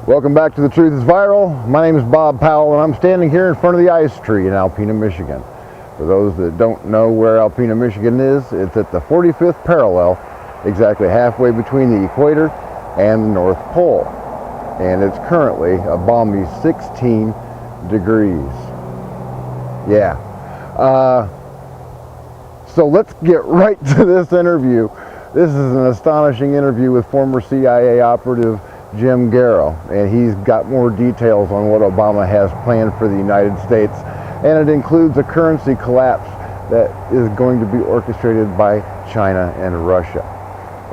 Welcome back to The Truth is Viral. My name is Bob Powell, and I'm standing here in front of the ice tree in Alpena, Michigan. For those that don't know where Alpena, Michigan is, it's at the 45th parallel, exactly halfway between the equator and the North Pole. And it's currently a balmy 16 degrees. Yeah. So let's get right to this interview. This is an astonishing interview with former CIA operative Jim Garrow, and he's got more details on what Obama has planned for the United States, and it includes a currency collapse that is going to be orchestrated by China and Russia.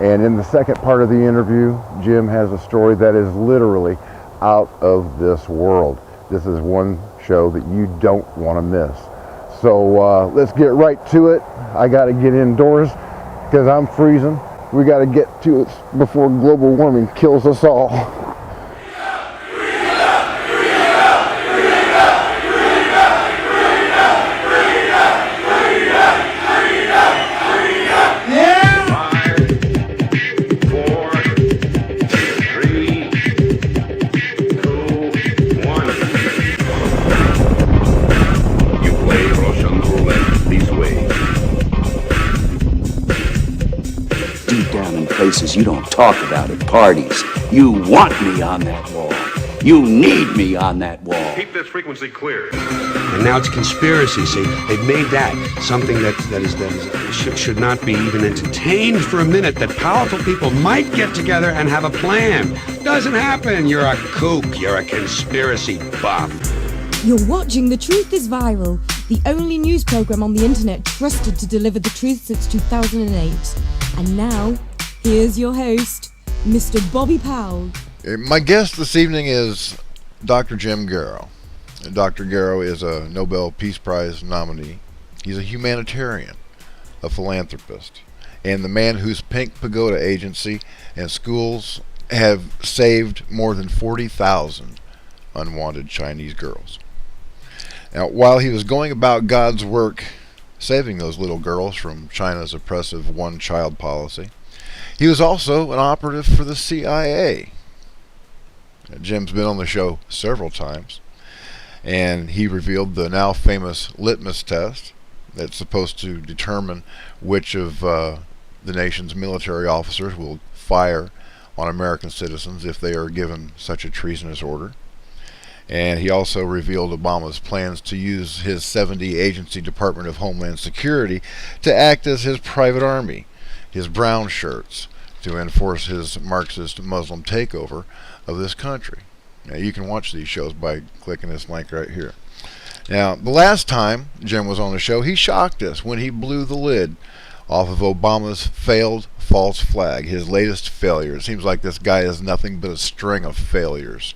And in the second part of the interview, Jim has a story that is literally out of this world. This is one show that you don't want to miss. So let's get right to it. I got to get indoors because I'm freezing. We got to get to it before global warming kills us all. Places you don't talk about at parties. You want me on that wall. You need me on that wall. Keep this frequency clear. And now it's conspiracy. See, they've made that something that should not be even entertained for a minute. That powerful people might get together and have a plan. Doesn't happen. You're a kook. You're a conspiracy buff. You're watching The Truth is Viral, the only news program on the internet trusted to deliver the truth since 2008. And now, here's your host, Mr. Bobby Powell. My guest this evening is Dr. Jim Garrow. Dr. Garrow is a Nobel Peace Prize nominee. He's a humanitarian, a philanthropist, and the man whose Pink Pagoda Agency and schools have saved more than 40,000 unwanted Chinese girls. Now, while he was going about God's work saving those little girls from China's oppressive one-child policy, he was also an operative for the CIA. Jim's been on the show several times, and he revealed the now famous litmus test that's supposed to determine which of the nation's military officers will fire on American citizens if they are given such a treasonous order. And he also revealed Obama's plans to use his 70-agency Department of Homeland Security to act as his private army, his brown shirts, to enforce his Marxist Muslim takeover of this country. Now, you can watch these shows by clicking this link right here. Now, the last time Jim was on the show, he shocked us when he blew the lid off of Obama's failed false flag, his latest failure. It seems like this guy is nothing but a string of failures.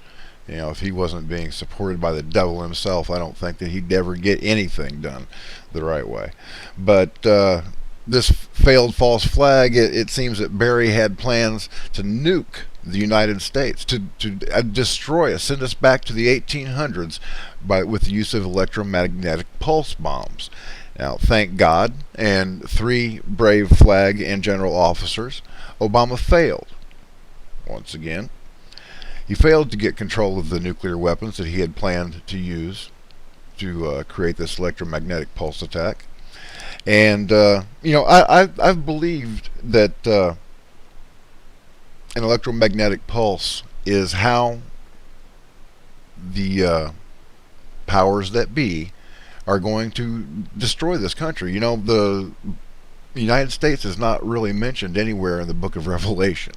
You know, if he wasn't being supported by the devil himself, I don't think that he'd ever get anything done the right way. But this failed false flag, it seems that Barry had plans to nuke the United States, to destroy us, send us back to the 1800s with the use of electromagnetic pulse bombs. Now, thank God, and 3 brave flag and general officers, Obama failed. Once again, he failed to get control of the nuclear weapons that he had planned to use to create this electromagnetic pulse attack. And, I've believed that an electromagnetic pulse is how the powers that be are going to destroy this country. You know, the United States is not really mentioned anywhere in the book of Revelation.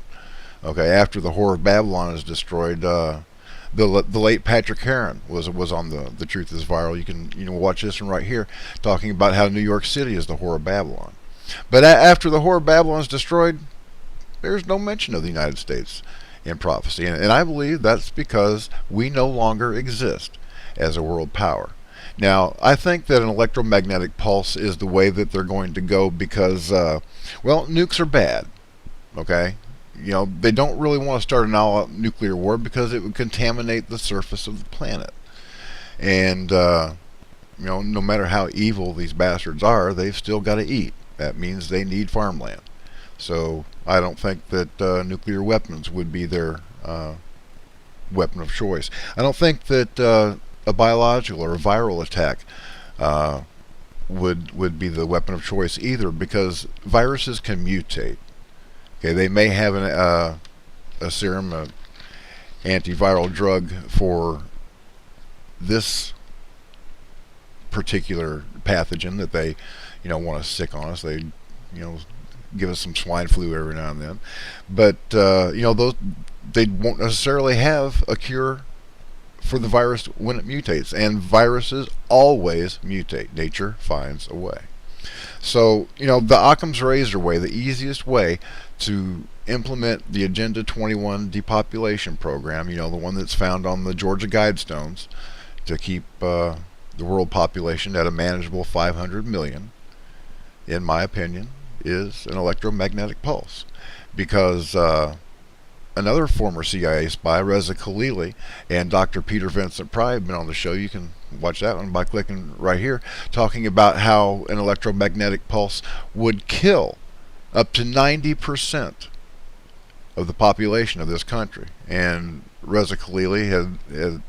Okay, after the Whore of Babylon is destroyed, the late Patrick Heron was on the Truth is Viral. You can watch this one right here, talking about how New York City is the Whore of Babylon. But after the Whore of Babylon is destroyed, there's no mention of the United States in prophecy, and I believe that's because we no longer exist as a world power. Now, I think that an electromagnetic pulse is the way that they're going to go because, nukes are bad. Okay. You know, they don't really want to start an all-out nuclear war because it would contaminate the surface of the planet. And, no matter how evil these bastards are, they've still got to eat. That means they need farmland. So I don't think that nuclear weapons would be their weapon of choice. I don't think that a biological or a viral attack would be the weapon of choice either, because viruses can mutate. Okay, they may have a serum, antiviral drug for this particular pathogen that they, want to sick on us. They, give us some swine flu every now and then, but those, they won't necessarily have a cure for the virus when it mutates, and viruses always mutate. Nature finds a way. So, the Occam's razor way, the easiest way to implement the Agenda 21 depopulation program, the one that's found on the Georgia Guidestones, to keep the world population at a manageable 500 million, in my opinion, is an electromagnetic pulse. Because another former CIA spy, Reza Khalili, and Dr. Peter Vincent Pry have been on the show. You can watch that one by clicking right here, talking about how an electromagnetic pulse would kill up to 90% of the population of this country. And Reza Khalili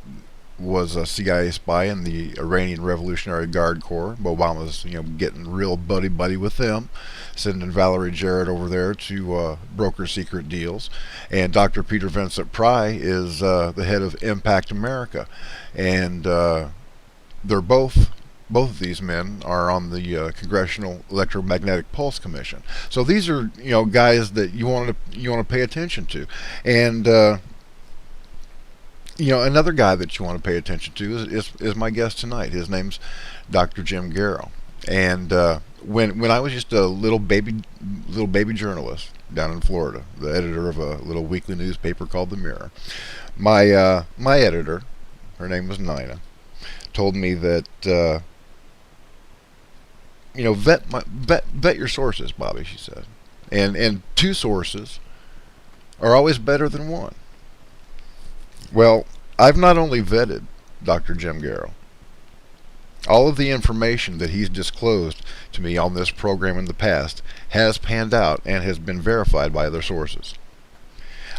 was a CIA spy in the Iranian Revolutionary Guard Corps. Obama's, getting real buddy with them, sending Valerie Jarrett over there to broker secret deals. And Dr. Peter Vincent Pry is the head of Impact America, and they're both of these men are on the Congressional Electromagnetic Pulse Commission. So these are guys that you want to pay attention to. And another guy that you want to pay attention to is my guest tonight. His name's Dr. Jim Garrow. And when I was just a little baby journalist down in Florida, the editor of a little weekly newspaper called The Mirror, my editor, her name was Nina, told me that vet your sources, Bobby, she said, and two sources are always better than one. Well, I've not only vetted Dr. Jim Garrow. All of the information that he's disclosed to me on this program in the past has panned out and has been verified by other sources.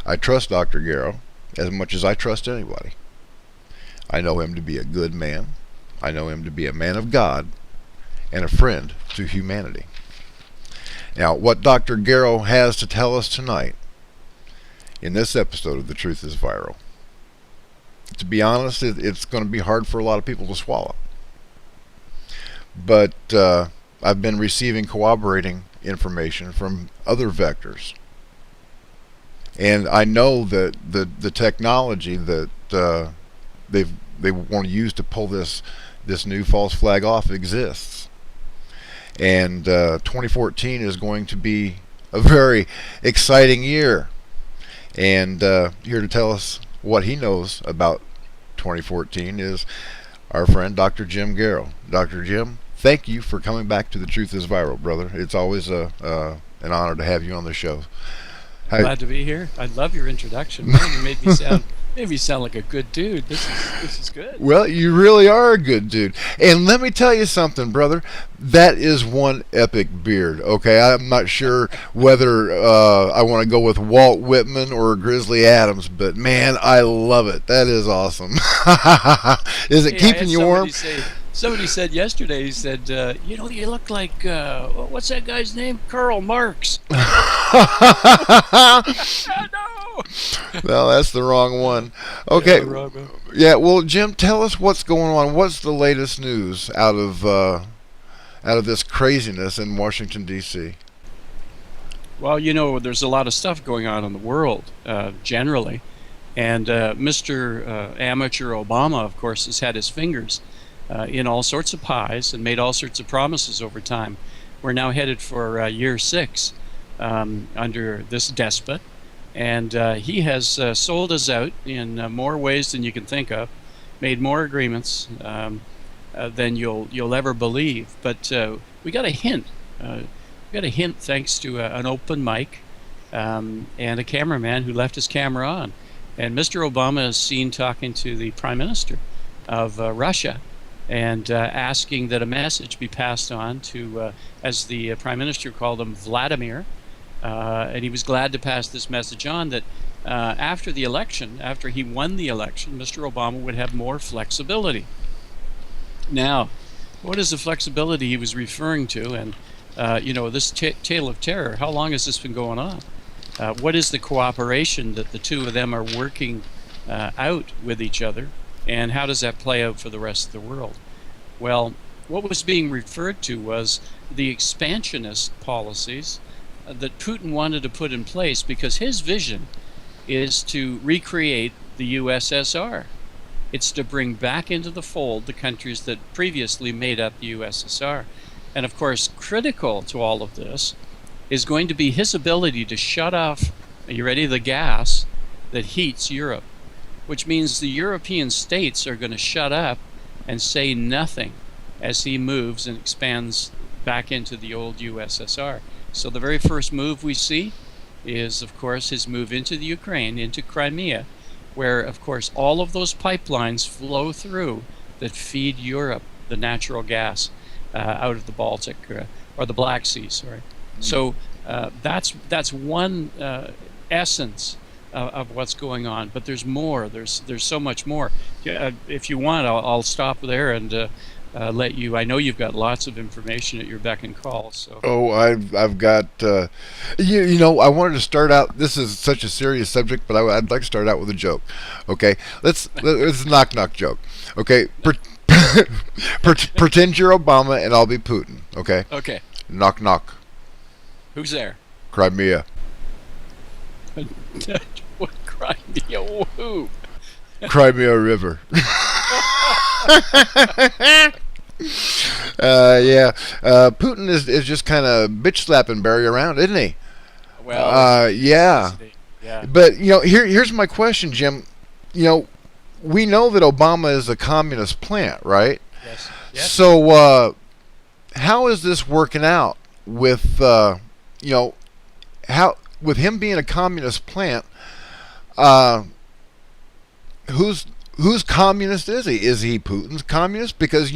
I trust Dr. Garrow as much as I trust anybody. I know him to be a good man. I know him to be a man of God and a friend to humanity. Now, what Dr. Garrow has to tell us tonight in this episode of The Truth is Viral, to be honest, it's going to be hard for a lot of people to swallow. But I've been receiving corroborating information from other vectors. And I know that the technology that they want to use to pull this new false flag off exists. And 2014 is going to be a very exciting year. And here to tell us what he knows about 2014 is our friend Dr. Jim Garrow. Dr. Jim, thank you for coming back to The Truth is Viral, brother. It's always an honor to have you on the show. Glad to be here. I love your introduction. Man, you made me sound like a good dude. This is good. Well, you really are a good dude. And let me tell you something, brother. That is one epic beard. Okay, I'm not sure whether I want to go with Walt Whitman or Grizzly Adams, but man, I love it. That is awesome. Is it keeping you warm? Somebody said yesterday, he said, you look like, what's that guy's name? Karl Marx. No! Well, that's the wrong one. Okay. Yeah, well, Jim, tell us what's going on. What's the latest news out of this craziness in Washington, D.C.? Well, there's a lot of stuff going on in the world, generally. And Mr. Amateur Obama, of course, has had his fingers in all sorts of pies and made all sorts of promises over time. We're now headed for year 6 under this despot, and he has sold us out in more ways than you can think of, made more agreements than you'll ever believe. But we got a hint. Thanks to an open mic and a cameraman who left his camera on. And Mr. Obama is seen talking to the Prime Minister of Russia, and asking that a message be passed on to, as the Prime Minister called him, Vladimir, and he was glad to pass this message on, that after the election, after he won the election, Mr. Obama would have more flexibility. Now, what is the flexibility he was referring to? And, this tale of terror, how long has this been going on? What is the cooperation that the two of them are working out with each other? And how does that play out for the rest of the world? Well, what was being referred to was the expansionist policies that Putin wanted to put in place, because his vision is to recreate the USSR. It's to bring back into the fold the countries that previously made up the USSR. And of course, critical to all of this is going to be his ability to shut off, are you ready, the gas that heats Europe, which means the European states are going to shut up and say nothing as he moves and expands back into the old USSR. So the very first move we see is, of course, his move into the Ukraine, into Crimea, where, of course, all of those pipelines flow through that feed Europe the natural gas out of the Baltic or the Black Sea, sorry. So that's one essence of what's going on. But there's more. There's so much more. If you want, I'll stop there and let you. I know you've got lots of information at your beck and call. So. Oh, I've got. I wanted to start out. This is such a serious subject, but I'd like to start out with a joke. Okay, let's knock joke. Okay, pretend you're Obama and I'll be Putin. Okay. Okay. Knock knock. Who's there? Crimea. What Crimea? Who? Crimea River. Putin is just kind of bitch slapping Barry around, isn't he? Well, yeah. But here's my question, Jim. We know that Obama is a communist plant, right? Yes. So how is this working out with with him being a communist plant? Whose communist is he? Is he Putin's communist? Because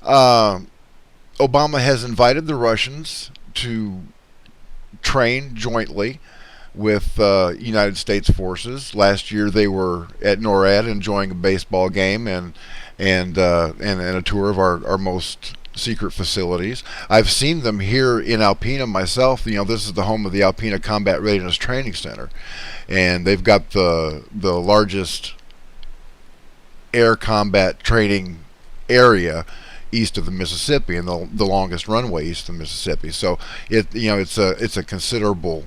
Obama has invited the Russians to train jointly with United States forces. Last year they were at NORAD enjoying a baseball game and a tour of our most secret facilities. I've seen them here in Alpena myself. This is the home of the Alpena Combat Readiness Training Center, and they've got the largest air combat training area east of the Mississippi, and the longest runway east of the Mississippi. So it's a considerable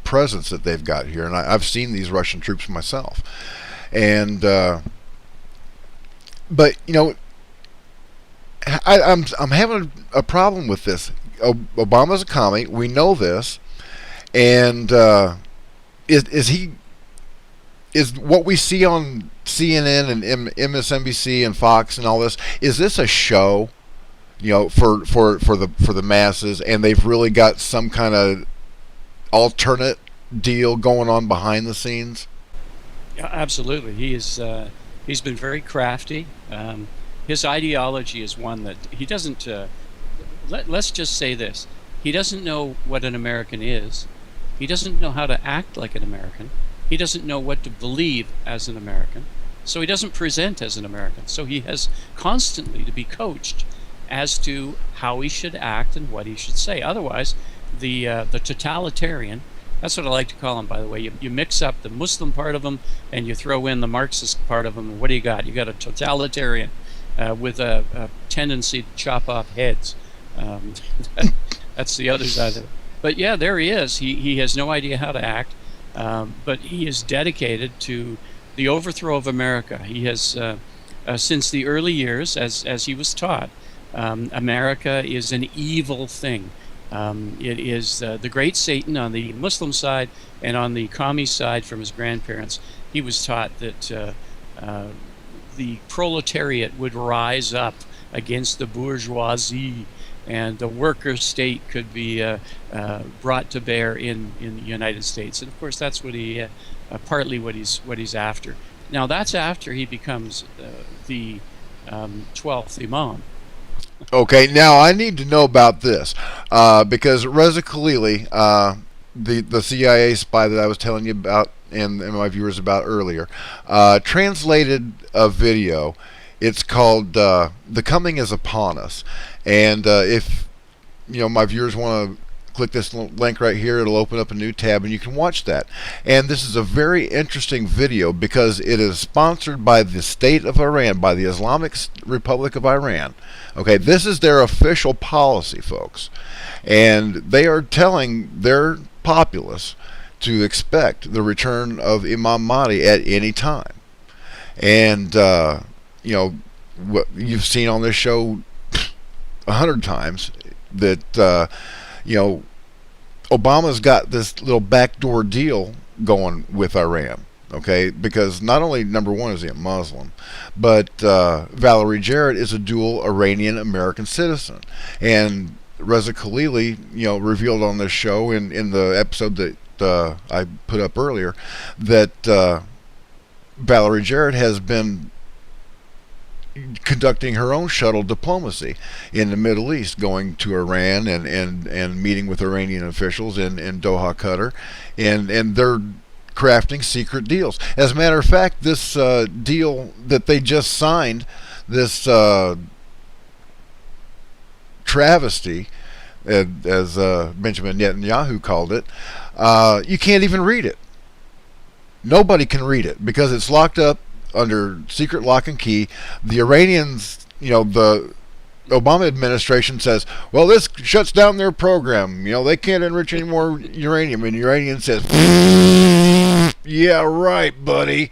presence that they've got here, and I've seen these Russian troops myself. And but I'm having a problem with this. Obama's a commie. We know this, and is what we see on CNN and MSNBC and Fox and all this, is this a show, for the masses, and they've really got some kind of alternate deal going on behind the scenes? Yeah, absolutely. He's been very crafty. His ideology is one that he doesn't. Let's just say this: he doesn't know what an American is. He doesn't know how to act like an American. He doesn't know what to believe as an American, so he doesn't present as an American. So he has constantly to be coached as to how he should act and what he should say. Otherwise, the totalitarian, that's what I like to call him, by the way. You mix up the Muslim part of him and you throw in the Marxist part of him, and what do you got? You got a totalitarian with a tendency to chop off heads. That's the other side of it. But yeah, there he is. He has no idea how to act. But he is dedicated to the overthrow of America. He has, since the early years, as he was taught, America is an evil thing. It is the great Satan on the Muslim side, and on the commie side from his grandparents. He was taught that the proletariat would rise up against the bourgeoisie, and the worker state could be brought to bear in the United States. And of course, that's what he partly what he's after. Now, that's after he becomes the 12th Imam. Okay, now I need to know about this because Reza Khalili, the CIA spy that I was telling you about and my viewers about earlier, translated a video. It's called "The Coming Is Upon Us," and if my viewers want to click this link right here, it'll open up a new tab and you can watch that. And this is a very interesting video because it is sponsored by the state of Iran, by the Islamic Republic of Iran. Okay, this is their official policy, folks, and they are telling their populace to expect the return of Imam Mahdi at any time. And what you've seen on this show 100 times, that Obama's got this little backdoor deal going with Iran, okay? Because not only, number one, is he a Muslim, but Valerie Jarrett is a dual Iranian-American citizen. And Reza Khalili, revealed on this show in the episode that I put up earlier, that Valerie Jarrett has been conducting her own shuttle diplomacy in the Middle East, going to Iran and meeting with Iranian officials in Doha, Qatar, and they're crafting secret deals. As a matter of fact, this deal that they just signed, this travesty, as Benjamin Netanyahu called it, you can't even read it. Nobody can read it because it's locked up under secret lock and key. The Iranians, the Obama administration says, well, this shuts down their program. They can't enrich any more uranium. And the Iranian says, yeah, right, buddy.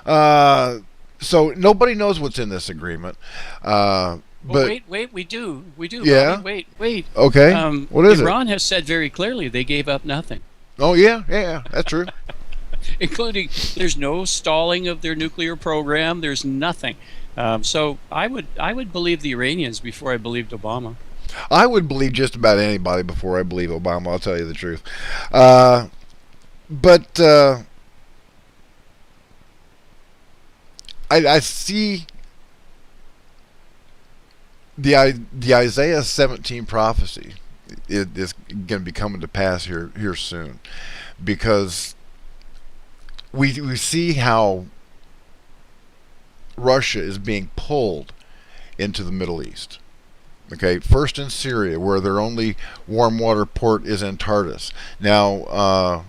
So nobody knows what's in this agreement. But wait, we do. Yeah. Bobby, wait. Okay. What is Iran has said very clearly they gave up nothing. Oh, yeah, that's true. Including, there's no stalling of their nuclear program. There's nothing. So I would believe the Iranians before I believed Obama. I would believe just about anybody before I believe Obama. I'll tell you the truth. But I see the Isaiah 17 prophecy is going to be coming to pass here soon, because we see how Russia is being pulled into the Middle East. Okay, first in Syria, where their only warm water port is in Tartus. Now,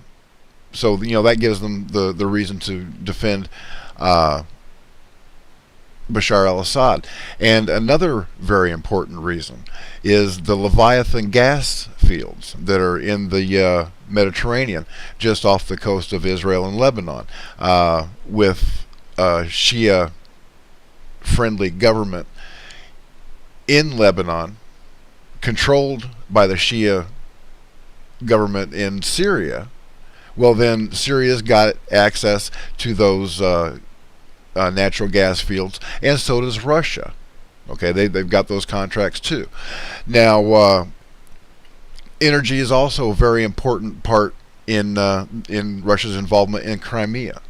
so that gives them the reason to defend Bashar al-Assad. And another very important reason is the Leviathan gas fields that are in the Mediterranean, just off the coast of Israel and Lebanon, with a Shia-friendly government in Lebanon, controlled by the Shia government in Syria. Well, then Syria's got access to those natural gas fields, and so does Russia. Okay, they've got those contracts too. Now, energy is also a very important part in Russia's involvement in Crimea,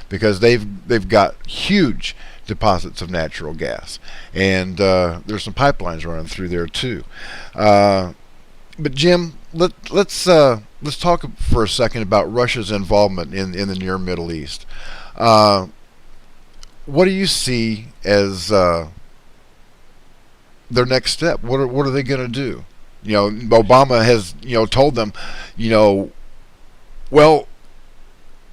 because they've got huge deposits of natural gas, and there's some pipelines running through there too. But Jim, let's talk for a second about Russia's involvement in the near Middle East. What do you see as their next step? What are they going to do? Obama has told them, well,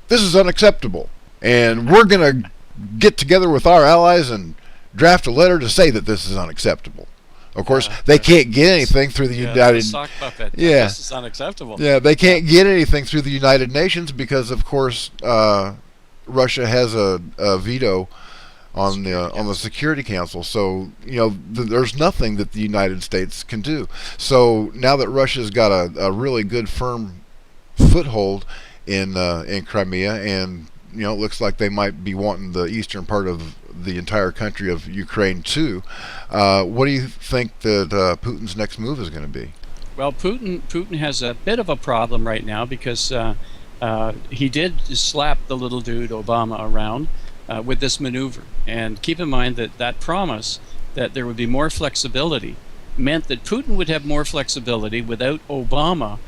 this is unacceptable, and we're going to get together with our allies and draft a letter to say that this is unacceptable. Of course, they can't get anything through the United. Sock puppet. Yeah, this is unacceptable. Yeah, they can't get anything through the United Nations because, of course, Russia has a veto on the Security Council. So there's nothing that the United States can do. So now that Russia's got a really good firm foothold in Crimea, and it looks like they might be wanting the eastern part of the entire country of Ukraine too. What do you think that Putin's next move is going to be? Well, Putin has a bit of a problem right now because he did slap the little dude Obama around with this maneuver. And keep in mind that promise that there would be more flexibility meant that Putin would have more flexibility without Obama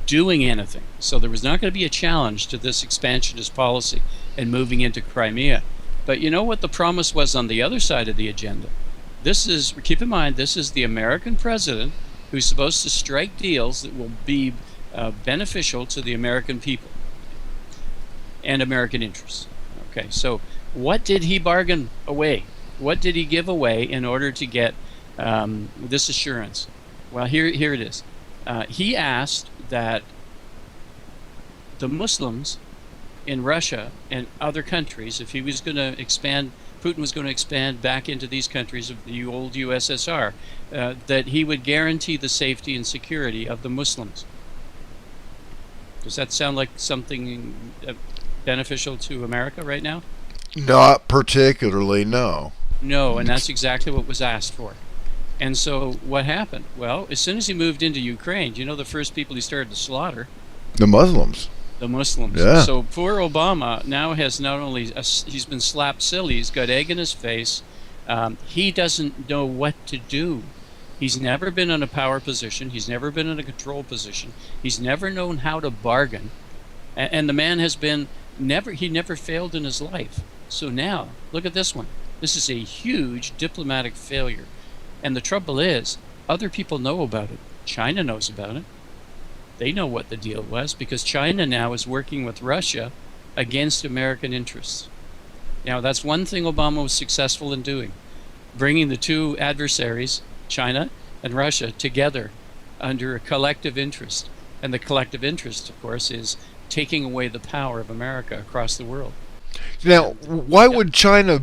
doing anything. So there was not going to be a challenge to this expansionist policy and moving into Crimea. But you know what the promise was on the other side of the agenda? Keep in mind, this is the American president who's supposed to strike deals that will be beneficial to the American people and American interests. Okay, so what did he bargain away? What did he give away in order to get this assurance? Well, here it is. He asked that the Muslims in Russia and other countries, if he was going to expand, Putin was going to expand back into these countries of the old USSR, that he would guarantee the safety and security of the Muslims. Does that sound like something beneficial to America right now? Not particularly, no. No, and that's exactly what was asked for. And so what happened? Well, as soon as he moved into Ukraine, you know the first people he started to slaughter? The Muslims. The Muslims. Yeah. So poor Obama now has not only, he's been slapped silly, he's got egg in his face. He doesn't know what to do. He's never been in a power position. He's never been in a control position. He's never known how to bargain. And the man has been, he never failed in his life. So now, look at this one. This is a huge diplomatic failure. And the trouble is, other people know about it. China knows about it. They know what the deal was because China now is working with Russia against American interests. Now, that's one thing Obama was successful in doing, bringing the two adversaries, China and Russia, together under a collective interest. And the collective interest, of course, is taking away the power of America across the world. Now, why would China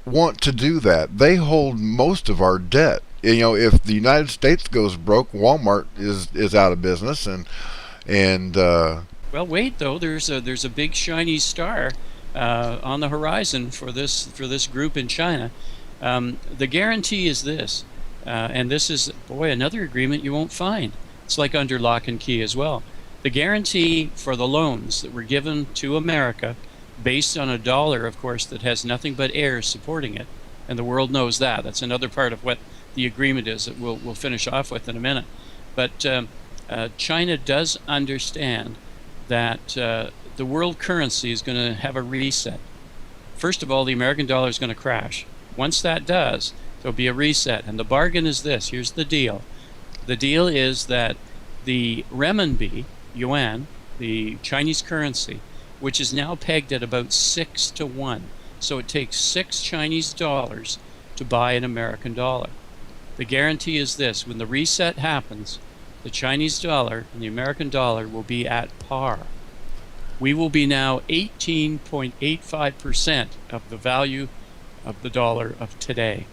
want to do that? They hold most of our debt. You know, if the United States goes broke, Walmart is out of business, and well, wait though. There's a big shiny star on the horizon for this group in China. The guarantee is this, and this is, boy, another agreement you won't find. It's like under lock and key as well. The guarantee for the loans that were given to America, based on a dollar, of course, that has nothing but heirs supporting it, and the world knows that. That's another part of what the agreement is that we'll finish off with in a minute. But China does understand that the world currency is going to have a reset. First of all, the American dollar is going to crash. Once that does, there'll be a reset. And the bargain is this. Here's the deal. The deal is that the renminbi, yuan, the Chinese currency, which is now pegged at about 6 to 1. So it takes 6 Chinese dollars to buy an American dollar. The guarantee is this: when the reset happens, the Chinese dollar and the American dollar will be at par. We will be now 18.85% of the value of the dollar of today.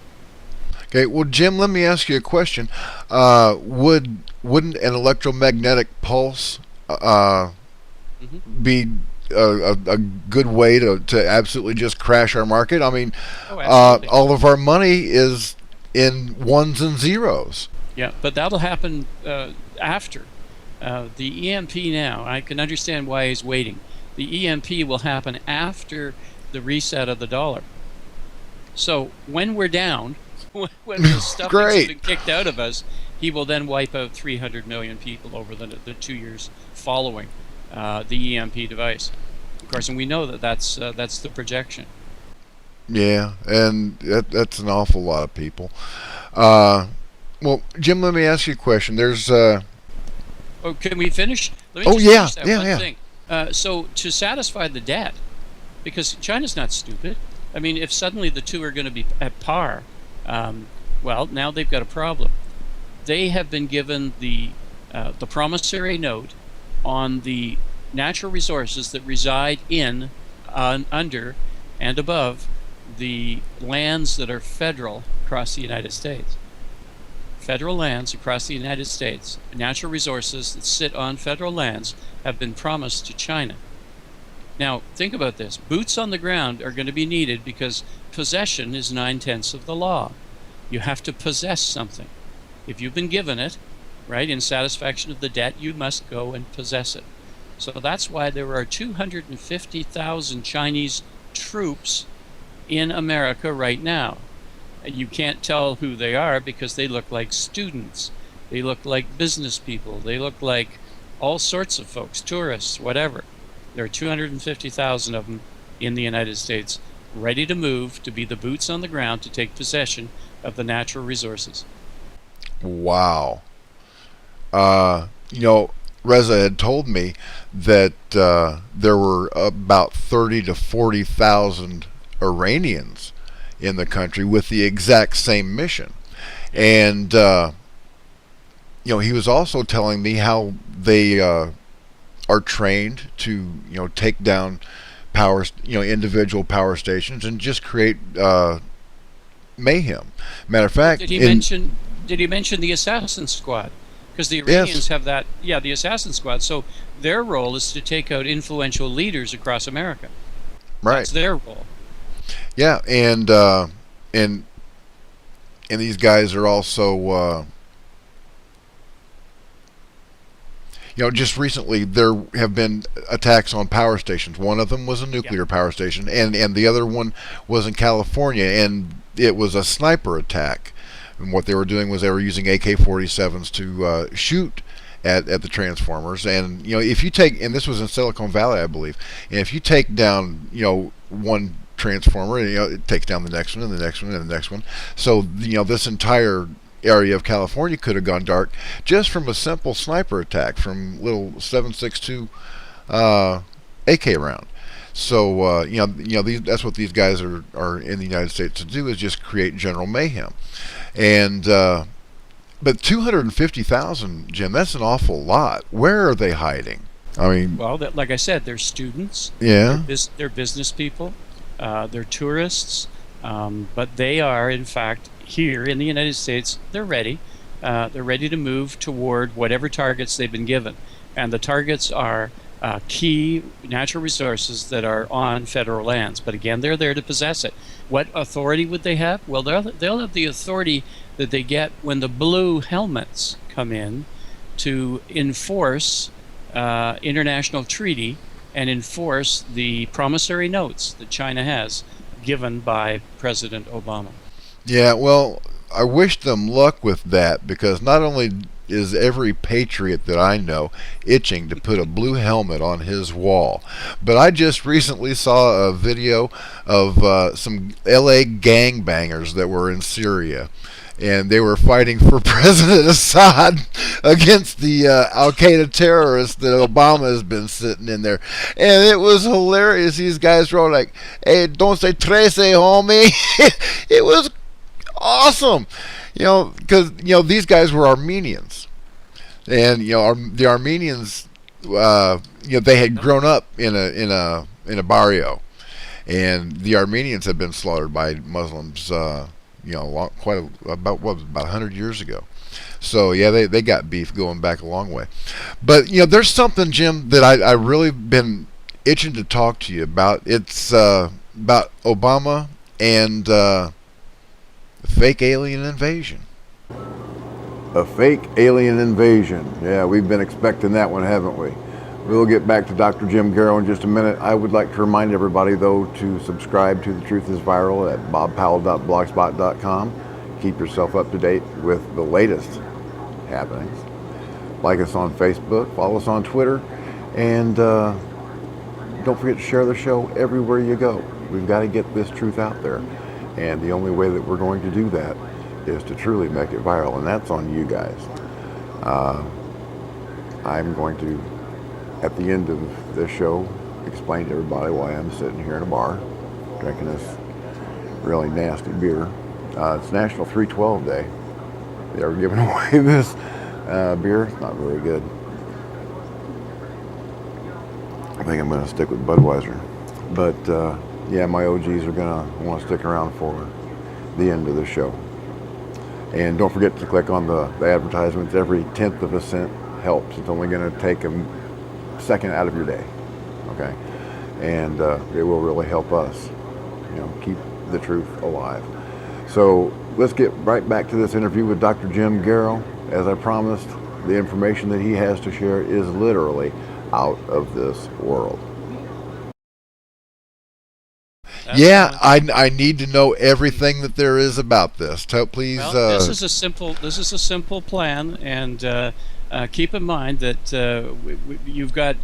Okay, well, Jim, let me ask you a question. Wouldn't an electromagnetic pulse be a good way to absolutely just crash our market? I mean, all of our money is in ones and zeros. Yeah, but that'll happen after. The EMP now, I can understand why he's waiting. The EMP will happen after the reset of the dollar. So when we're down, when the stuff has been kicked out of us, he will then wipe out 300 million people over the 2 years following the EMP device. Of course, and we know that's the projection. Yeah, and that's an awful lot of people. Well, Jim, let me ask you a question. There's oh, can we finish? Let me finish that one thing. So to satisfy the debt, because China's not stupid. I mean, if suddenly the two are going to be at par, well, now they've got a problem. They have been given the promissory note on the natural resources that reside in, under, and above the lands that are federal across the United States. Federal lands across the United States, natural resources that sit on federal lands, have been promised to China. Now, think about this. Boots on the ground are going to be needed because possession is 9/10 of the law. You have to possess something. If you've been given it, right, in satisfaction of the debt, you must go and possess it. So that's why there are 250,000 Chinese troops in America right now. You can't tell who they are because they look like students. They look like business people. They look like all sorts of folks, tourists, whatever. There are 250,000 of them in the United States, ready to move, to be the boots on the ground, to take possession of the natural resources. Wow. Reza had told me that there were about 30 to 40,000 Iranians in the country with the exact same mission. And, he was also telling me how they are trained to, take down individual power stations and just create mayhem. Matter of fact, Did he mention the assassin squad? Because the Iranians have that, the assassin squad. So their role is to take out influential leaders across America. Right. That's their role. Yeah, and these guys are also, just recently there have been attacks on power stations. One of them was a nuclear power station, and the other one was in California, and it was a sniper attack. And what they were doing was they were using AK-47s to shoot at the transformers. And if you take, and this was in Silicon Valley, I believe, and if you take down one transformer, it takes down the next one and the next one and the next one. So this entire area of California could have gone dark just from a simple sniper attack from little 7.62 AK round. So that's what these guys are in the United States to do, is just create general mayhem. And but 250,000, Jim, that's an awful lot. Where are they hiding? I mean, well, like I said, they're students. Yeah. They're business people. They're tourists. But they are, in fact, here in the United States. They're ready. They're ready to move toward whatever targets they've been given, and the targets are key natural resources that are on federal lands. But again, they're there to possess it. What authority would they have? Well, they'll have the authority that they get when the blue helmets come in to enforce international treaty and enforce the promissory notes that China has given by President Obama. Yeah, well, I wish them luck with that, because not only is every patriot that I know itching to put a blue helmet on his wall, but I just recently saw a video of some LA gangbangers that were in Syria, and they were fighting for President Assad against the al-Qaeda terrorists that Obama has been sitting in there. And it was hilarious. These guys were all like, "Hey, don't say trece, homie." It was awesome, because these guys were Armenians, and the Armenians, they had grown up in a barrio, and the Armenians had been slaughtered by Muslims, about 100 years ago. So yeah, they got beef going back a long way. But there's something, Jim, that I really been itching to talk to you about. It's about Obama and fake alien invasion. A fake alien invasion. Yeah, we've been expecting that one, haven't we? We'll get back to Dr. Jim Garrow in just a minute. I would like to remind everybody, though, to subscribe to The Truth is Viral at bobpowell.blogspot.com. Keep yourself up to date with the latest happenings. Like us on Facebook, follow us on Twitter, and don't forget to share the show everywhere you go. We've got to get this truth out there. And the only way that we're going to do that is to truly make it viral, and that's on you guys. I'm going to, at the end of this show, explain to everybody why I'm sitting here in a bar drinking this really nasty beer. It's National 312 Day. They are giving away this beer. It's not very good. I think I'm going to stick with Budweiser. But yeah, my OGs are going to want to stick around for the end of the show. And don't forget to click on the advertisements. Every 1/10 of a cent helps. It's only going to take a second out of your day. Okay? And it will really help us, keep the truth alive. So let's get right back to this interview with Dr. Jim Garrow. As I promised, the information that he has to share is literally out of this world. Yeah, I need to know everything that there is about this. Please. Well, this is a simple plan, and keep in mind that you've got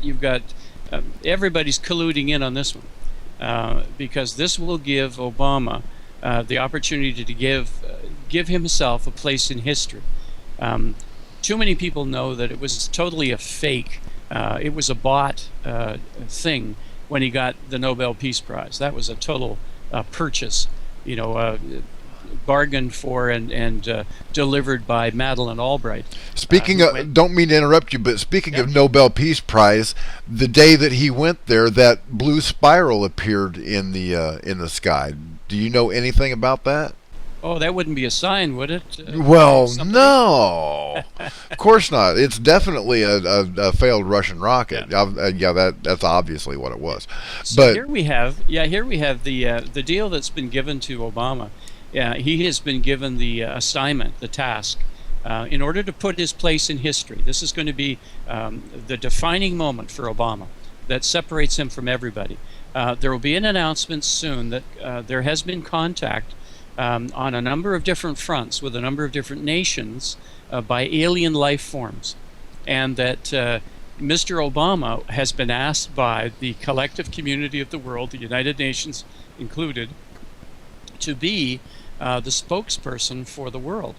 everybody's colluding in on this one, because this will give Obama the opportunity to give himself a place in history. Too many people know that it was totally a fake. It was a bought thing when he got the Nobel Peace Prize. That was a total purchase, bargained for and delivered by Madeleine Albright. Speaking of, don't mean to interrupt you, but speaking of Nobel Peace Prize, the day that he went there, that blue spiral appeared in the sky. Do you know anything about that? Oh, that wouldn't be a sign, would it? Well, no, of course not. It's definitely a failed Russian rocket. That's obviously what it was. So but here we have the deal that's been given to Obama. He has been given the assignment, the task, in order to put his place in history. This is going to be the defining moment for Obama that separates him from everybody. There will be an announcement soon that there has been contact on a number of different fronts with a number of different nations by alien life forms, and that Mr. Obama has been asked by the collective community of the world, the United Nations included, to be the spokesperson for the world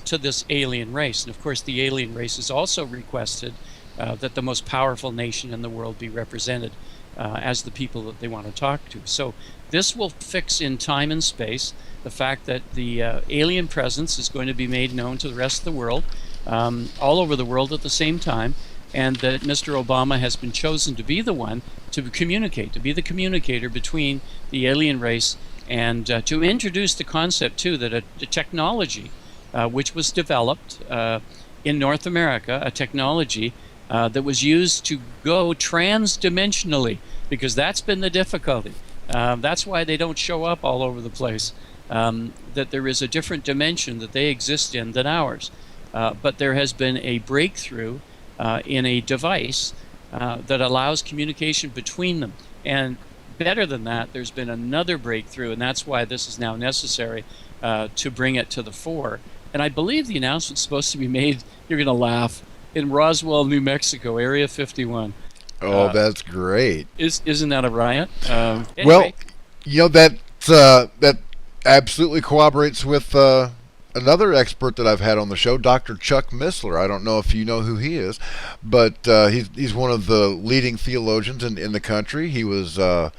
to this alien race. And of course the alien race has also requested that the most powerful nation in the world be represented as the people that they want to talk to. So this will fix in time and space the fact that the alien presence is going to be made known to the rest of the world, all over the world at the same time, and that Mr. Obama has been chosen to be the one to communicate, to be the communicator between the alien race, and to introduce the concept too that a technology which was developed in North America, a technology that was used to go trans-dimensionally, because that's been the difficulty. That's why they don't show up all over the place, that there is a different dimension that they exist in than ours. But there has been a breakthrough in a device that allows communication between them. And better than that, there's been another breakthrough, and that's why this is now necessary to bring it to the fore. And I believe the announcement's supposed to be made, you're going to laugh, in Roswell, New Mexico, Area 51. Oh, that's great. Isn't that a riot? Anyway. Well, that absolutely corroborates with another expert that I've had on the show, Dr. Chuck Missler. I don't know if you know who he is, but he's one of the leading theologians in the country. He was the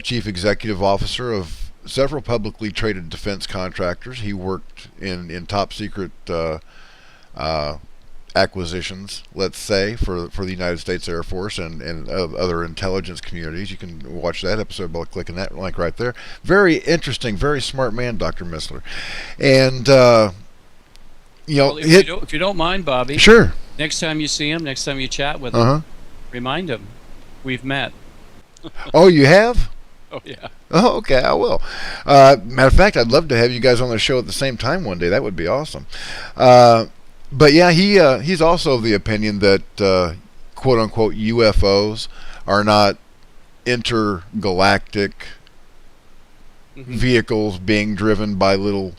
chief executive officer of several publicly traded defense contractors. He worked in top secret acquisitions, let's say, for the United States Air Force and other intelligence communities. You can watch that episode by clicking that link right there. Very interesting, very smart man, Dr. Missler. And well, if you don't mind, Bobby, sure. Next time you see him, next time you chat with him, remind him we've met. Oh, you have? Oh, yeah. Oh, okay, I will. Matter of fact, I'd love to have you guys on the show at the same time one day. That would be awesome. But yeah, he's also of the opinion that quote unquote UFOs are not intergalactic vehicles being driven by little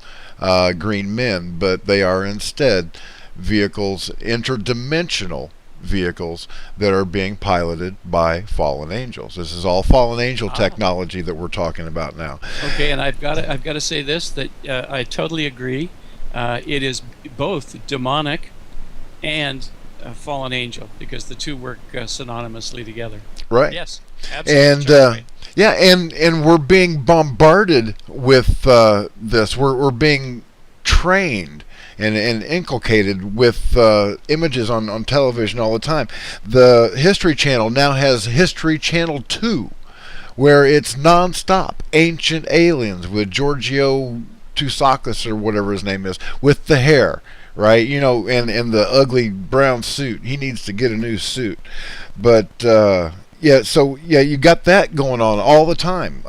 green men, but they are instead vehicles, interdimensional vehicles that are being piloted by fallen angels. This is all fallen angel technology that we're talking about now. Okay, and I've got to say this, that I totally agree. It is both demonic and fallen angel, because the two work synonymously together. Right. Yes. Absolutely. And and we're being bombarded with this. We're being trained and inculcated with images on television all the time. The History Channel now has History Channel 2, where it's nonstop ancient aliens with Giorgio Tsoukalos, or whatever his name is, with the hair, right? You know, and the ugly brown suit. He needs to get a new suit. But you got that going on all the time.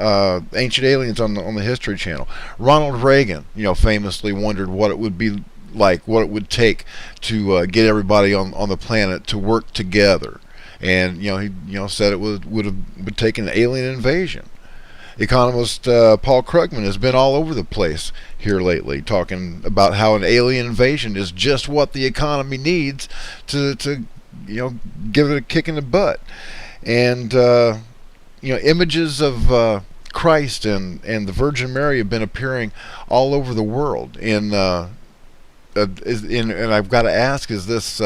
Ancient aliens on the History Channel. Ronald Reagan, famously wondered what it would be like, what it would take to get everybody on the planet to work together. And he said it would take an alien invasion. Economist Paul Krugman has been all over the place here lately, talking about how an alien invasion is just what the economy needs to give it a kick in the butt. And images of Christ and the Virgin Mary have been appearing all over the world. And I've got to ask, is this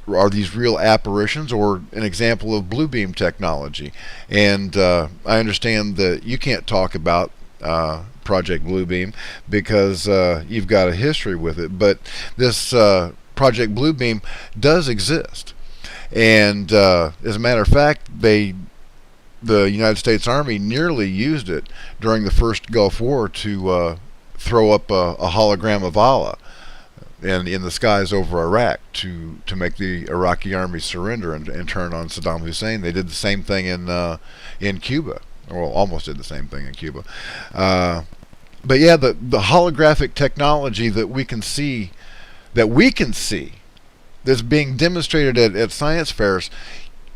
are these real apparitions or an example of Bluebeam technology? And I understand that you can't talk about Project Bluebeam because you've got a history with it, but this Project Bluebeam does exist. And as a matter of fact, the United States Army nearly used it during the first Gulf War to throw up a hologram of Allah and in the skies over Iraq to make the Iraqi army surrender and turn on Saddam Hussein. They did the same thing in Cuba, or almost did the same thing in Cuba. But yeah, the holographic technology that we can see, that's being demonstrated at science fairs.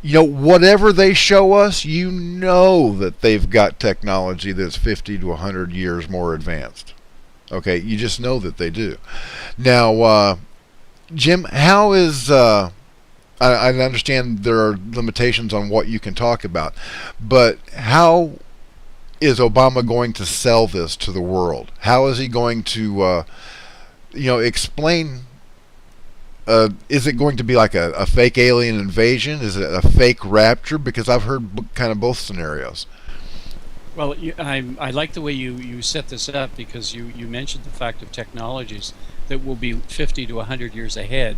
Whatever they show us, that they've got technology that's 50 to 100 years more advanced. Okay, you just know that they do. Now, Jim, how is... I understand there are limitations on what you can talk about, but how is Obama going to sell this to the world? How is he going to, explain... is it going to be like a fake alien invasion? Is it a fake rapture? Because I've heard kind of both scenarios. Well, I like the way you set this up, because you mentioned the fact of technologies that will be 50 to 100 years ahead.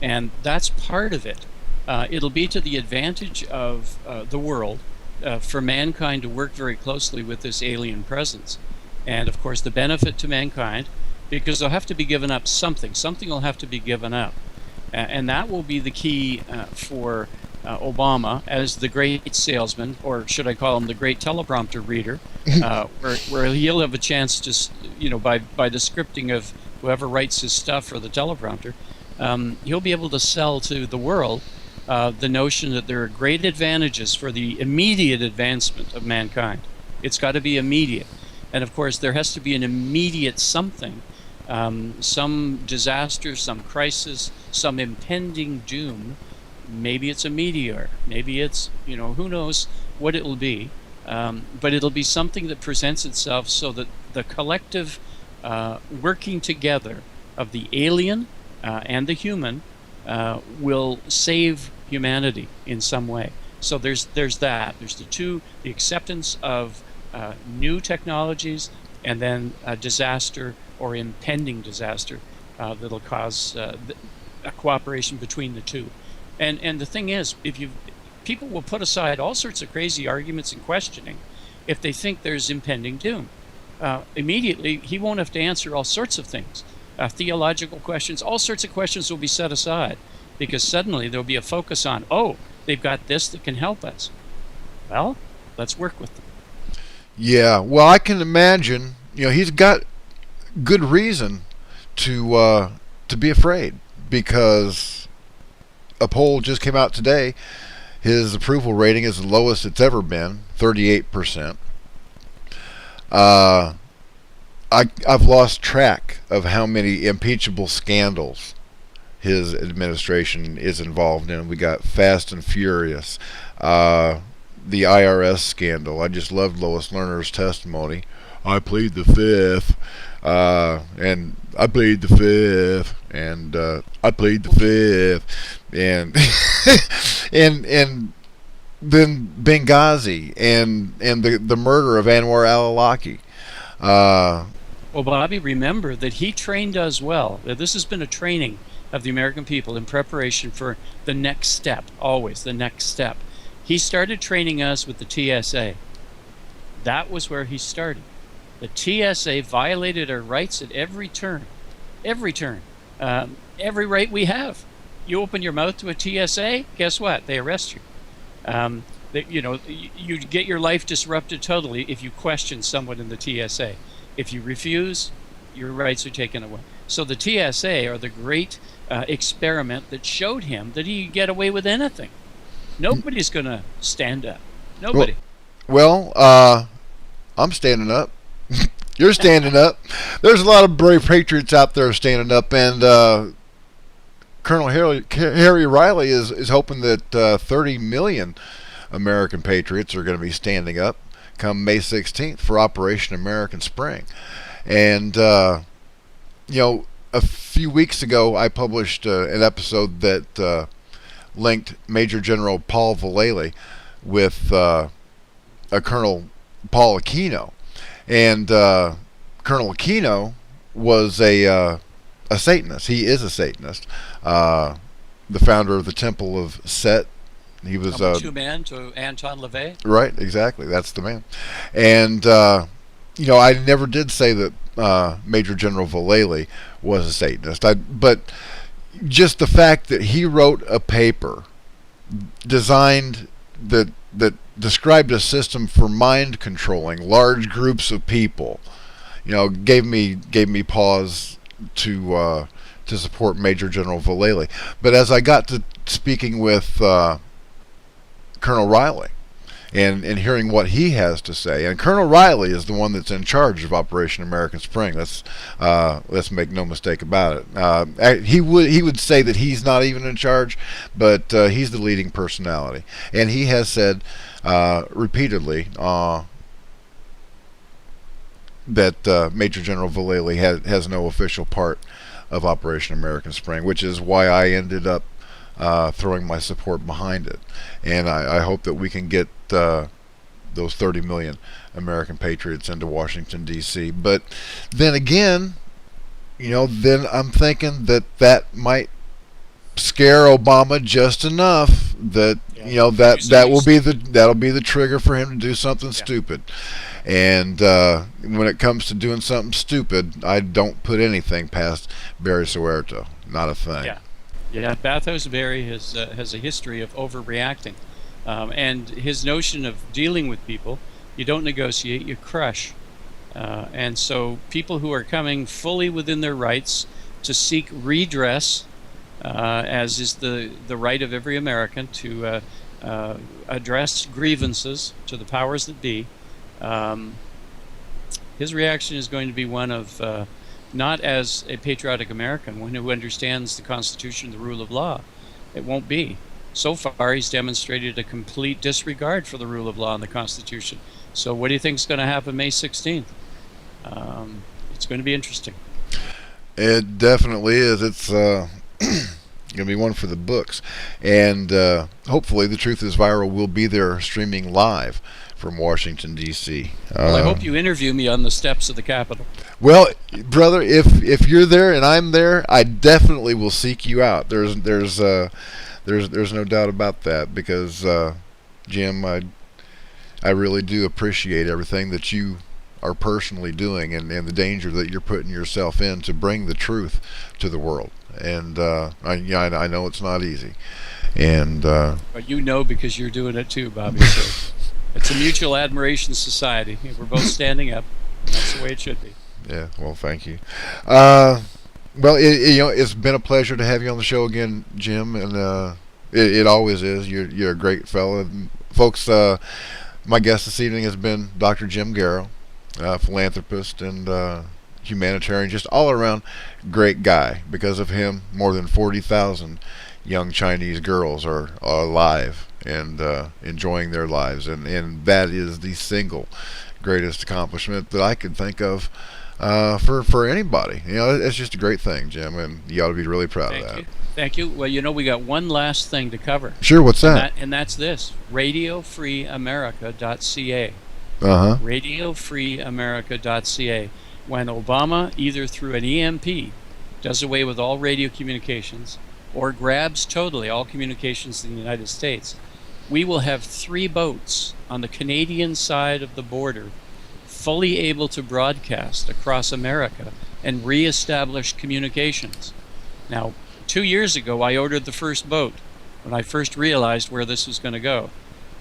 And that's part of it. It'll be to the advantage of the world for mankind to work very closely with this alien presence. And of course, the benefit to mankind, because they'll have to be given up something. Something will have to be given up. And that will be the key for Obama as the great salesman, or should I call him the great teleprompter reader, where he'll have a chance to, by the scripting of whoever writes his stuff for the teleprompter, he'll be able to sell to the world the notion that there are great advantages for the immediate advancement of mankind. It's got to be immediate. And of course, there has to be an immediate something, some disaster, some crisis, some impending doom. Maybe it's a meteor. Maybe it's, who knows what it'll be. But it'll be something that presents itself so that the collective working together of the alien and the human will save humanity in some way. So there's that. There's the acceptance of new technologies, and then a disaster or impending disaster that'll cause a cooperation between the two. And the thing is, people will put aside all sorts of crazy arguments and questioning if they think there's impending doom. Immediately, he won't have to answer all sorts of things, theological questions. All sorts of questions will be set aside, because suddenly there'll be a focus on, they've got this that can help us. Well, let's work with them. Yeah, well, I can imagine. He's got good reason to be afraid, because a poll just came out today. His approval rating is the lowest it's ever been, 38%. I've lost track of how many impeachable scandals his administration is involved in. We got Fast and Furious, the IRS scandal. I just loved Lois Lerner's testimony. I plead the fifth, and I plead the fifth, and I plead the fifth, and and then Benghazi and the murder of Anwar al-Alawki. Well, Bobby, remember that he trained us well. This has been a training of the American people in preparation for the next step, always the next step. He started training us with the TSA. That was where he started. The TSA violated our rights at every turn. Every turn. Every right we have. You open your mouth to a TSA, guess what? They arrest you. You get your life disrupted totally if you question someone in the TSA. If you refuse, your rights are taken away. So the TSA are the great experiment that showed him that he could get away with anything. Nobody's going to stand up. Nobody. Well, I'm standing up. You're standing up. There's a lot of brave patriots out there standing up, and Colonel Harry Riley is hoping that 30 million American patriots are going to be standing up come May 16th for Operation American Spring. And, a few weeks ago, I published an episode that linked Major General Paul Vallely with a Colonel Paul Aquino. And Colonel Aquino was a Satanist. He is a Satanist. The founder of the Temple of Set. He was two-man to Anton LaVey. Right, exactly. That's the man. And I never did say that Major General Vallely was a Satanist. But just the fact that he wrote a paper designed that described a system for mind controlling large groups of people, gave me pause to support Major General Vallely. But as I got to speaking with Colonel Riley and hearing what he has to say, and Colonel Riley is the one that's in charge of Operation American Spring. Let's make no mistake about it. He would say that he's not even in charge, but he's the leading personality, and he has said repeatedly that Major General Vallely has no official part of Operation American Spring, which is why I ended up throwing my support behind it. And I hope that we can get those 30 million American patriots into Washington, D.C. But then again, then I'm thinking that might scare Obama just enough that that'll be the trigger for him to do something stupid. And when it comes to doing something stupid, I don't put anything past Barry Soetoro. Not a thing. Yeah, Bathhouse Barry has a history of overreacting, and his notion of dealing with people, you don't negotiate, you crush. And so people who are coming fully within their rights to seek redress, as is the right of every American to address grievances to the powers that be, his reaction is going to be one of not as a patriotic American, one who understands the Constitution, the rule of law. It won't be. So far, he's demonstrated a complete disregard for the rule of law and the Constitution. So what do you think is going to happen May 16th? It's going to be interesting. It definitely is. It's going to be one for the books. And hopefully The Truth is Viral will be there streaming live from Washington, D.C. Well, I hope you interview me on the steps of the Capitol. Well, brother, if you're there and I'm there, I definitely will seek you out. There's no doubt about that, because Jim, I really do appreciate everything that you are personally doing and the danger that you're putting yourself in to bring the truth to the world. And I know it's not easy. And but because you're doing it too, Bobby. So it's a mutual admiration society. We're both standing up. And that's the way it should be. Yeah. Well, thank you. Well, it's been a pleasure to have you on the show again, Jim, and it always is. You're a great fellow, folks. My guest this evening has been Dr. Jim Garrow, philanthropist and humanitarian, just all around great guy. Because of him, more than 40,000 young Chinese girls are alive and enjoying their lives, and that is the single greatest accomplishment that I could think of for anybody. It's just a great thing, Jim, and you ought to be really proud of that. Thank you. Well, we got one last thing to cover. Sure, what's that? And that's this: radiofreeamerica.ca. Radiofreeamerica.ca. When Obama, either through an EMP, does away with all radio communications or grabs totally all communications in the United States, we will have 3 boats on the Canadian side of the border fully able to broadcast across America and reestablish communications. Now, 2 years ago, I ordered the first boat when I first realized where this was going to go.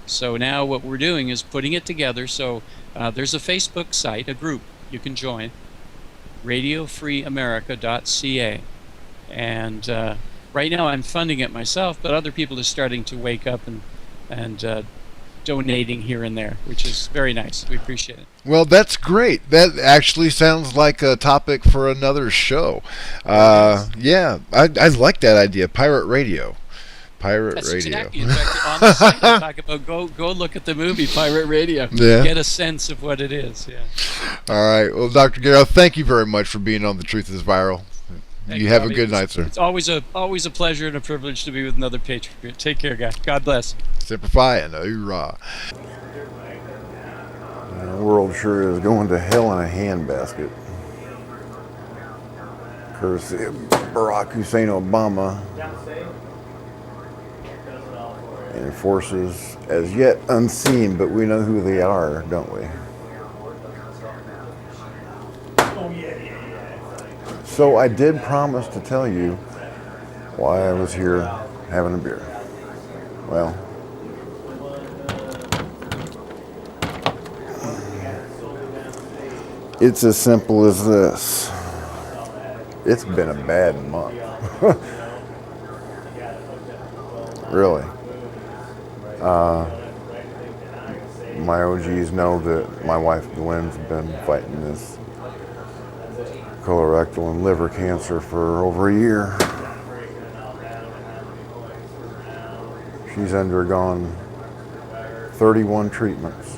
So now what we're doing is putting it together. So there's a Facebook site, a group you can join, radiofreeamerica.ca. And right now I'm funding it myself, but other people are starting to wake up and donating here and there, which is very nice. We appreciate it. Well, that's great. That actually sounds like a topic for another show. Yeah, I like that idea. Pirate radio. That's exactly. In fact, on the site, I talk about go look at the movie Pirate Radio. Yeah. Get a sense of what it is. Yeah. All right. Well, Dr. Garrow, thank you very much for being on The Truth is Viral. You have a good night, sir. It's always a pleasure and a privilege to be with another patriot. Take care, guys. God bless. Semper Fi and hoorah. The world sure is going to hell in a handbasket. Courtesy of Barack Hussein Obama and forces as yet unseen, but we know who they are, don't we? So I did promise to tell you why I was here having a beer. Well, it's as simple as this. It's been a bad month. Really. My OGs know that my wife Gwen's been fighting this colorectal and liver cancer for over a year. She's undergone 31 treatments.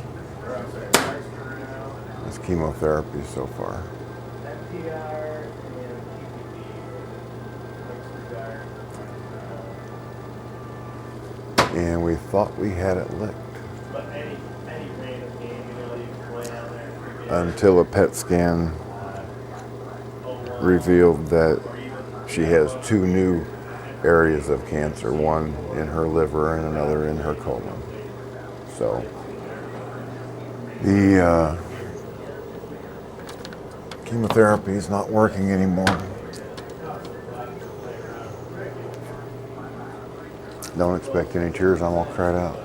That's chemotherapy so far. And we thought we had it licked. Until a PET scan revealed that she has 2 new areas of cancer, one in her liver and another in her colon. So the chemotherapy is not working anymore. Don't expect any tears, I'm all cried out.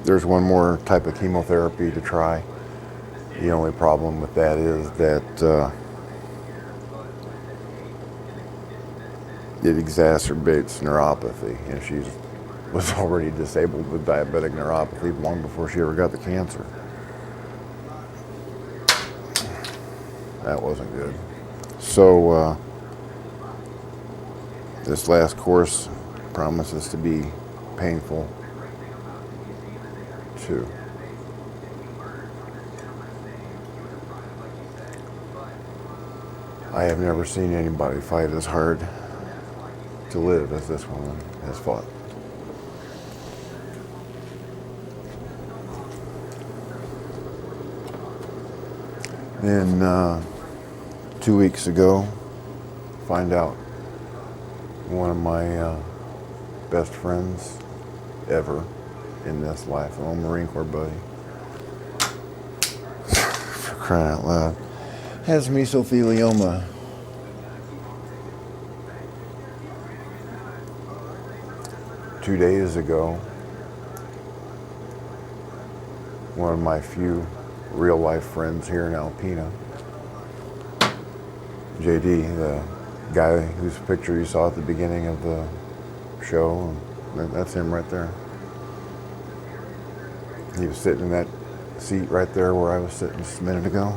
There's one more type of chemotherapy to try. The only problem with that is that it exacerbates neuropathy, and she was already disabled with diabetic neuropathy long before she ever got the cancer. That wasn't good. So this last course promises to be painful too. I have never seen anybody fight as hard to live as this woman has fought. Then 2 weeks ago, find out one of my best friends ever in this life, an old Marine Corps buddy, for crying out loud, has mesothelioma. Two days ago, one of my few real life friends here in Alpena, JD, the guy whose picture you saw at the beginning of the show, that's him right there. He was sitting in that seat right there where I was sitting just a minute ago.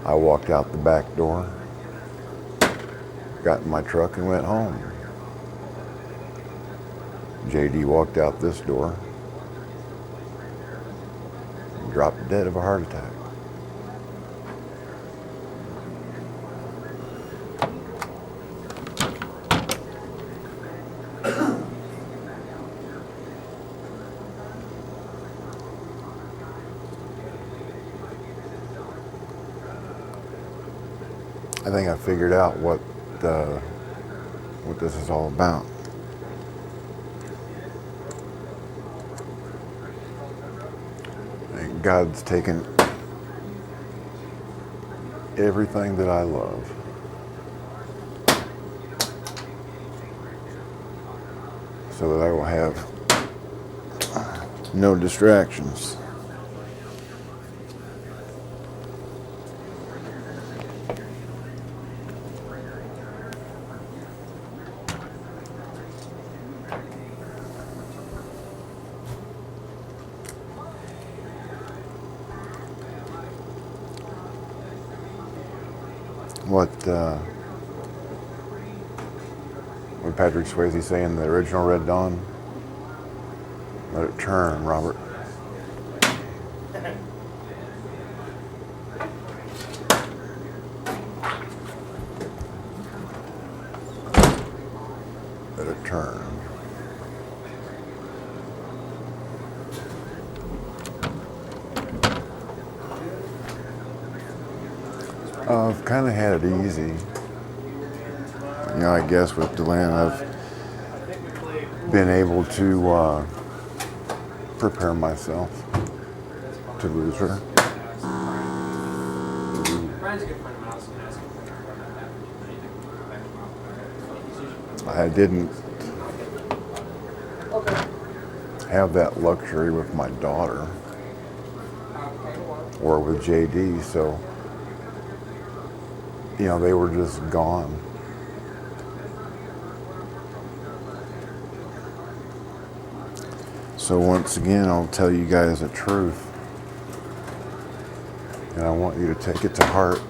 I walked out the back door, got in my truck and went home. JD walked out this door and dropped dead of a heart attack. I think I figured out what this is all about. And God's taken everything that I love, so that I will have no distractions. what Patrick Swayze say in the original Red Dawn? Let it turn, Robert. Let it turn. I've kind of had it easy. You know, I guess with Delenn, I've been able to prepare myself to lose her. I didn't have that luxury with my daughter or with JD, so you know, they were just gone. So once again, I'll tell you guys the truth, and I want you to take it to heart.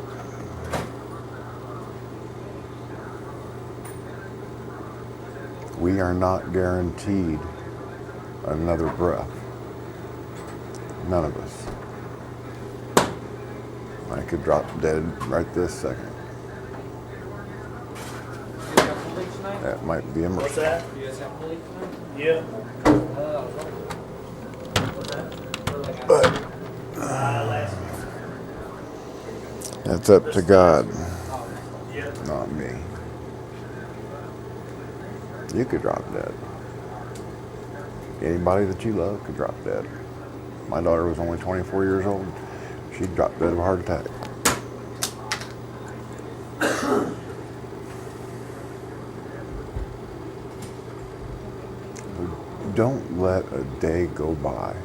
We are not guaranteed another breath. None of us. I could drop dead right this second. That might be a mercy. What's that? Yeah. But that's up to God, not me. You could drop dead. Anybody that you love could drop dead. My daughter was only 24 years old. She'd drop dead of a heart attack. Don't let a day go by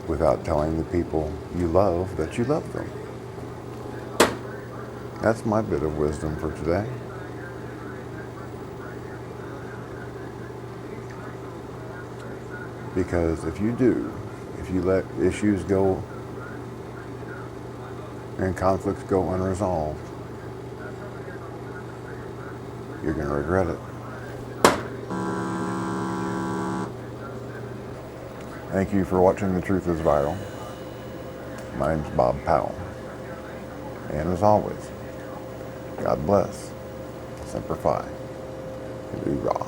without telling the people you love that you love them. That's my bit of wisdom for today. Because if you do, if you let issues go and conflicts go unresolved, you're going to regret it. Thank you for watching The Truth is Viral. My name's Bob Powell. And as always, God bless. Semper Fi. Hoorah.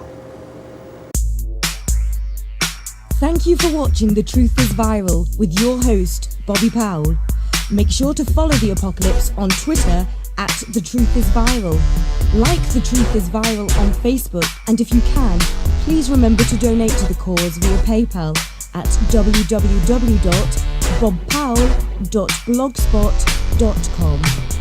Thank you for watching The Truth is Viral with your host, Bobby Powell. Make sure to follow The Apocalypse on Twitter at The Truth is Viral. Like The Truth is Viral on Facebook, and if you can, please remember to donate to the cause via PayPal at www.bobpowell.blogspot.com.